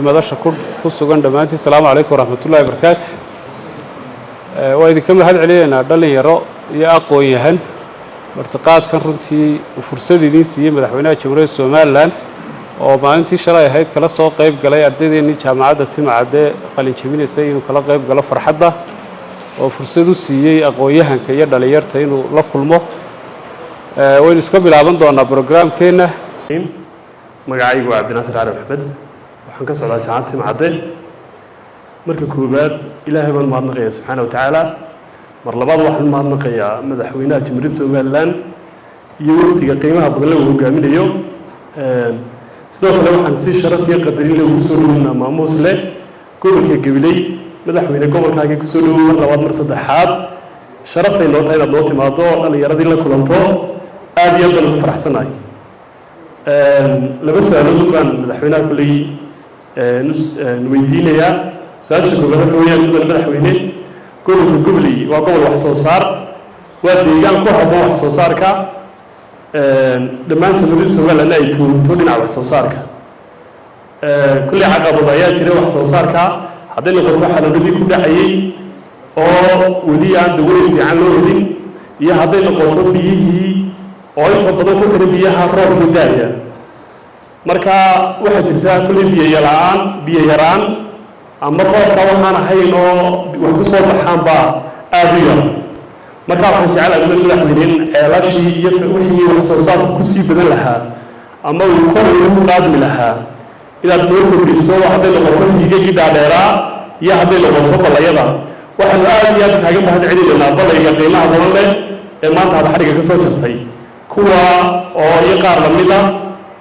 madasha ku sugan dhammaantiin asalaamu calaykum waraxmatullahi wabarakaatu. waa idinka mahad celinaynaa dhalinyaro iyo aqoon-yahan martiqaadkan runtii fursad idiin siiyey madaxweynaha jamhuuriyadda somalilan oo maalintii shalay ahayd kala soo qayb galay ardaydeenii jaamacadda timacadde qalin jebinaysay inuu kala qayb galo farxadda oo fursad u siiyey aqoon-yahanka iyo dhalinyarta inuu la kulmo. waynu iska bilaaban doonaa brograamkeenna. magacaygu waa cabdinaasir cali maxmed, waxaan ka socdaa jaamacadda timacadde. marka koowaad ilaahay baan mahadnaqayaa subxaana wa tacaala. mar labaad waxaan mahadnaqayaa madaxweynaha jamhuuriyadda somalilan iyo wafdiga qiimaha badan lagu hogaaminayo. sidoo kale waxaan si sharaf iyo qadarin leh ugu soo dhaweynaa maamuus leh gobolka gabiley. madaxweyne gobolkaagii kusoo dhawow mar labaad mar saddexaad sharafay noo tahay inaad noo timaado dhallinyaradii la kulanto. aad iyo aad baan ugu faraxsanahay. laba su-aalood baan madaxweynaha kulley weydiinayaa. su-aasha koobaad waxa weeyaan mudan madaxweyne, gobolka gobley waa gobol wax soo saar, waa deegaan ku habboon wax soo saarka. dhammaan jamhuuriyadda somaliland ay tuunto dhinaca wax soo saarka. kulley caqabad ayaa jiray wax soo saarka, hadday noqoto xanuunadii ku dhacayey oo weli aan daweyn fiican loo helin, iyo hadday noqoto biyihii oo inta badan ku xiran biyaha roobka daaya. marka waxaa jirta kulley biyo yaraan ama roobka waxaan ahayn oo wax ku soo baxaanba aada u yar. marka waxaan jecelahay madaxweyne ceelashii iyo wixii wax soo saarka kusii badan lahaa ama uu kor ugu qaadmi lahaa inaad noo kordhiso, hadday noqoto hiigagii dhaadheeraa iyo hadday noqoto ballayada. waxaanu aad iyo aad kaaga mahad celinaynaa ballayga qiimaha badan leh ee maanta aad xadhigga ka soo jartay, kuwa oo iyo qaar lamid ah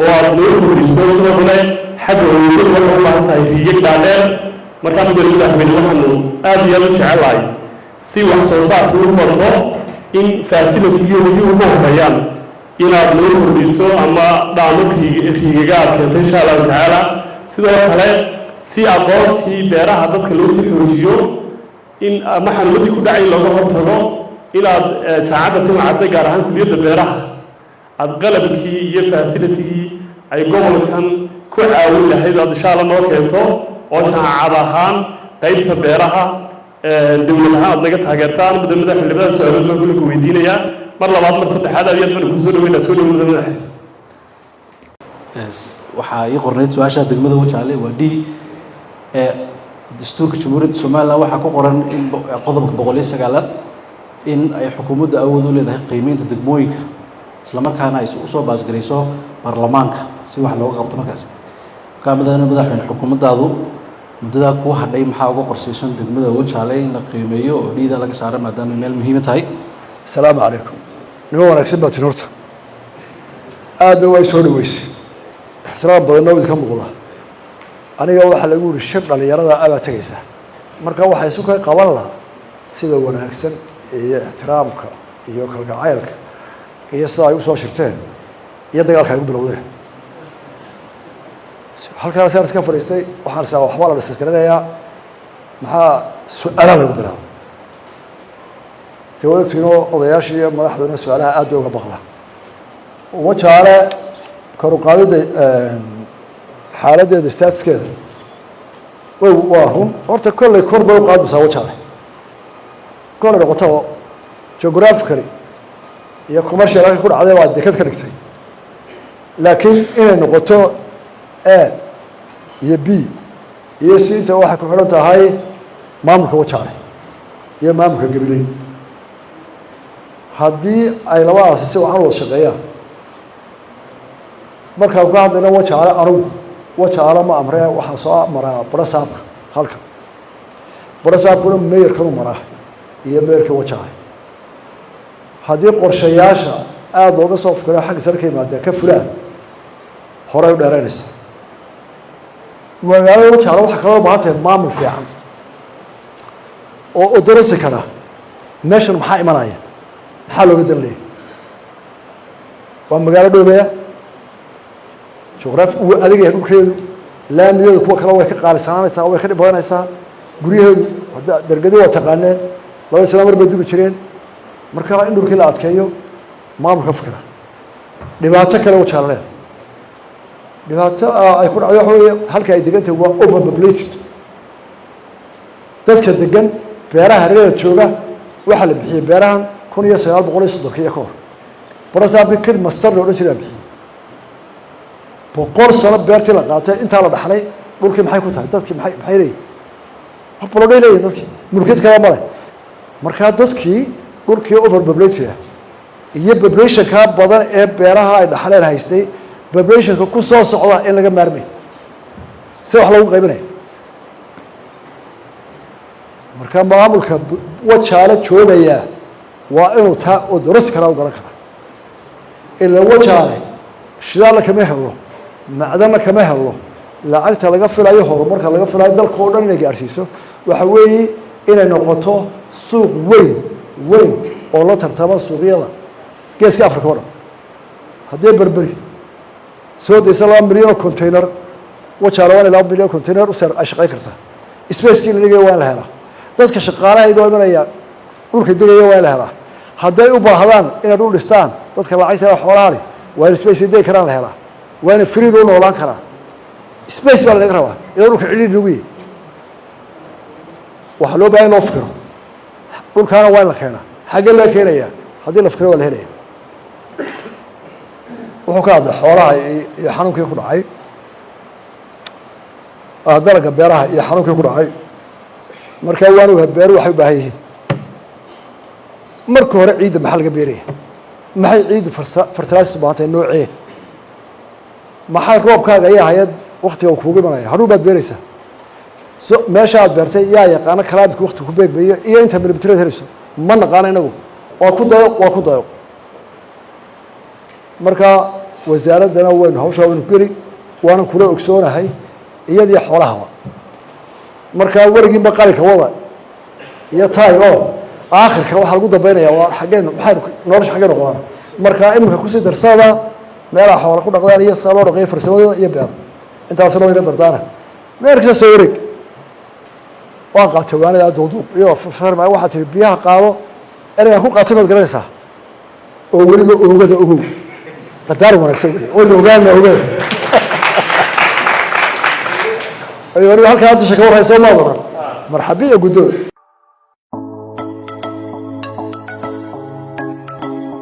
oo aad noo kordhiso. sidoo kale xagga hooyadu waxay u baahan tahay hiigag dhaadheer. markaa mudane madaxweyne waxaanu aad iyo aad u jecelahay si wax soo saarku u bato in fasilitigeedii ugu horeeyaan inaad noo kordhiso ama dhaamo riigaga aad keento insha allahu tacaala. sidoo kale si aqoontii beeraha dadka loo sii xoojiyo in ama xanuunadii ku dhacay looga hortago inaad jaamacadda timacadde gaar ahaan kuliyadda beeraha aad qalabkii iyo fasilitigii ay gobolkan ku caawin lahayd aad insha alla noo keento oo jaamacad ahaan qaybta beeraha dowlad ahaan aad naga taageertaan. mudan madaxweyne labada su-aalood baan kulli ku weydiinayaa. mar labaad mar saddexaad aad iyo aad baan ku soo dhaweynaa. soo dhawo mudan madaxweyne. waxaa ii qornayd su-aasha degmada wajaale waa d dastuurka jamhuuriyadda somalilan waxaa ku qoran in qodobka 109 in ay xukuumadda awood u leedahay qiimeynta degmooyinka islamarkaana ay usoo baasgarayso baarlamaanka si wax looga qabto. markaas markaa madaxweyne xukuumaddaadu muddadaa kuu hadhay maxaa uga qorsaysan degmada wajaale in la qiimeeyo oo dhiida laga saaro maadaama meel muhiima tahay? asalaamu calaykum. nimo wanaagsan baa tin horta aadna waa soo dhaweysay, ixtiraam badanna idinka muuqda. aniga waxaa lagu yidhi shir dhallinyarada abaa tegaysa, marka waxay isu ka qaban lahaa sida wanaagsan iyo ixtiraamka iyo kalgacaylka iyo sida ay usoo shirteen iyo dagaalka ay u bilowdeen. halkaas aan iska fadhiistay waxaan isaa waxbaa la dhisakaranayaa maxaa su-aalaha lagu bilaabo. dawladtiinoo odayaashii iyo madaxduna su-aalaha aad bay uga baqdaa. wajaale kor u qaadidda xaaladdeeda staatiskeeda waa run horta kolley kor bay u qaadmaysaa wajaale. kolley noqotaba geographically iyo commercial halka ku dhacday waa dekad ka dhigtay, laakiin inay noqoto a iyo b iyo c inta waxay ku xidhan tahay maamulka wajaale iyo maamulka gabiley. haddii ay labadaasi si wacan wada shaqeeyaan, markaan ka hadlayna wajaale anugu wajaale ma amree waxaa soo maraa barasaabka halkan. barasaabkuna meeyarkanu maraa iyo meeyarka wajaale. haddii qorshayaasha aada looga soo fikiro xagga sare ka yimaadeen ka fulaan horey u dheeraynaysa. magaalada wajaale waxaa kaloo baahan tahay maamul fiican oo darasi kara meeshan maxaa imanaya, maxaa looga dan leeya. waa magaalo dhoobeya, juqraafi uu adag yahay dhulkeedu, laamideedu kuwa kale way ka qaalisanaanaysaa, way ka dhib badanaysaa. guryaheedu hadda dargadi waa taqaaneen, 2 sano mar bay dubi jireen. marka in dhulkii la adkeeyo maamulka fikra dhibaato kale wajaale leedahay. dhibaato ay ku dhacdo waxa weeye halka ay degantahay waa overpopulated dadka degan beeraha hareerada jooga waxaa la bixiyey beerahan 1930 ka hor barasaabka kid master loo odhan jiray bixiyey 100 sano beertii la qaatay intaa la dhaxlay dhulkii maxay ku tahay dadkii maxay leeyihiin waxbalodhay leeyihiin dadkii mulkiyad kala male markaa dadkii dhulkii overpopulated iyo populationka badan ee beeraha ay dhaxleen haystay populationka ku soo socda in laga maarmay si wax lagu qaybinayo marka maamulka wajaale joogaya waa inuu taa oo doras kara u garan kara ila wajaale shidaal kama helo macdana kama helo lacagta laga filayo horumarka laga filayo dalka oo dhan inay gaarsiiso waxa weeye inay noqoto suuq weyn oo la tartamo suuqyada geeska Afrika oo dhan haddii berberi soo deysay 2 milyan container wajaale waa 2 milyan container u sar ashqay karta space-kii laga waa la helaa dadka shaqaalaha ay doomanaya dhulka degaya waa la helaa hadday u baahdaan inay dhul dhistaan dadka lacagta xoolaha leh waa space day karaan la helaa waana free loo noolaan karaa space baa laga rabaa inuu dhulka ciliid lagu yahay waxa loo baahan loo fikiro dhulkaana waa la keenaa xagga la keenaya haddii la fikiro waa la helaya wuxuu ka hadlay xoolaha iyo xanuunkii ku dhacay dalaga beeraha iyo xanuunkii ku dhacay marka waanu beeru waxay u baahan yihiin marka hore ciidda maxaa laga beeraya maxay ciiddu fertilizer baatay noocee maxay roobkaaga ayaa hayad waqtiga kuugu imanaya haduu baad beeraysaa meesha aad beertay yaa yaqaana kalaabka waqti ku beegmayo iyo inta milimitr helayso ma naqaana inagu waa ku dayo marka wasaaradana waynu hawshaa waynu geli waana kula ogsoonahay iyadii xoolahaba markaa weligiinba qalinka wada iyo taay oo aakhirka waxaa lagu dambeynaya waa xaggeen maxay nolosha xaggeen noqdaan markaa iminka kusii darsada meelaha xoola ku dhaqdaan iyo saa loo dhaqeeyo farsamadooda iyo beer intaas loo ina dardaana meel kasta soo wareeg waan qaatay waanada duuduub iyo farma waxaa tiri biyaha qaado erayga ku qaatay maad garanaysaa oo weliba oogada ogow dardaar wanaagsan oo ogaana ogaada أيوة أنا هالك هذا شكور هاي سوما مرحبا يا جدود